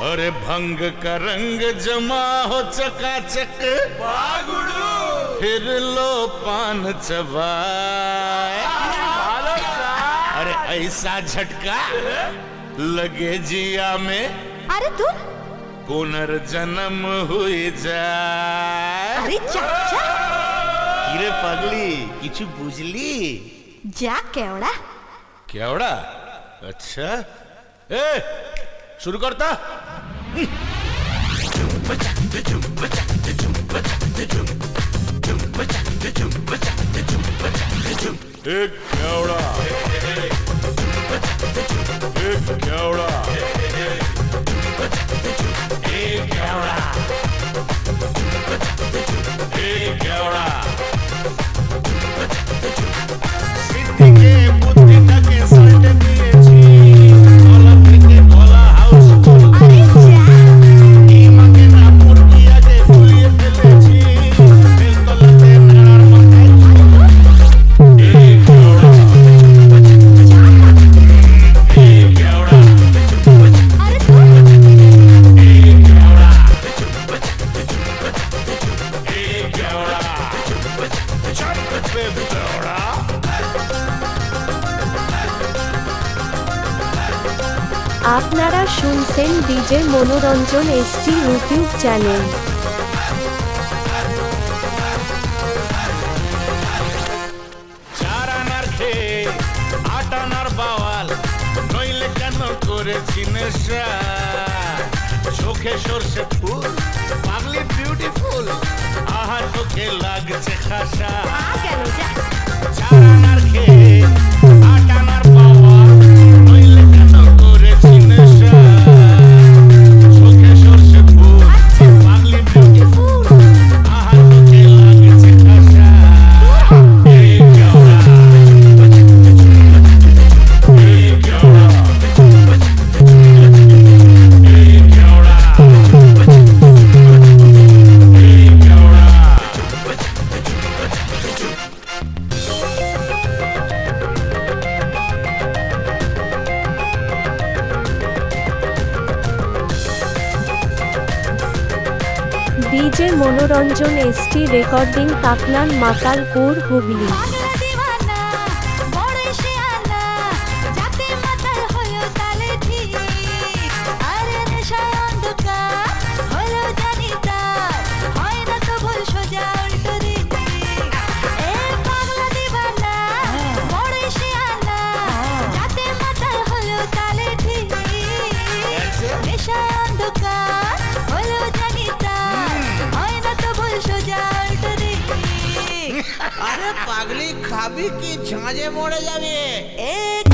अरे भंग का रंग जमा हो चकाचक फिर लो पान चबाए। अरे ऐसा झटका लगे जिया में, अरे तू पुनर्जन्म हुई जाए। अरे चाचा किरे पगली किछु बुझली? जा केवड़ा केवड़ा? अच्छा ए शुरू करता। एक केवड़ा, एक केवड़ा, एक केवड़ा, एक केवड़ा। सिटी के बुद्धि के सल्ट दिएছি, অলিম্পিকে গলা হাউস अरे जा ইমাকে না মুরগি আগে ফুলিয়ে ফেলেছি, বেলতলাতে নাড়ার মাথায় এক কেওড়া, এক কেওড়া, अरे तू এক কেওড়া, এক কেওড়া, চট पे दौड़ा। আপনারা শুনছেন ডিজে মনোরঞ্জন এসটি ইউটিউব চ্যানেল। চার আনার খেয়ে আট আনার বাওয়াল, নইলে কেন করেছি নেশা? চোখে সর্ষে ফুল পাগলি বিউটিফুল, আহা চোখে লাগছে খাসা। आ केलो जा চার আনার খেয়ে আট আনার বাওয়াল, নইলে কেন করেছি নেশা? চোখে সর্ষে ফুল পাগলি বিউটিফুল, আহা চোখে লাগছে খাসা। এই কেওড়া, এই কেওড়া, এই কেওড়া, এই কেওড়া। ডিজে মনোরঞ্জন এসটি রেকর্ডিং পাকনান মাতালপুর হুগলি। পাগলা দিওয়ানা বড় শিয়ানা যাতে মাতাল হলো তালে ঠিক আরে নেশায় অন্ধকার হলো জানি তার হয় না তো ভুল সোজা উল্টো দিক এ পাগলা দিওয়ানা বড় শিয়ানা যাতে মাতাল হলো তালে ঠিক নেশায় অন্ধকার হলো জানি তার হয় না তো ভুল সোজা উল্টো দিক আরে পাগলি খাবি কি ঝাঁঝে মরে যাবে। एक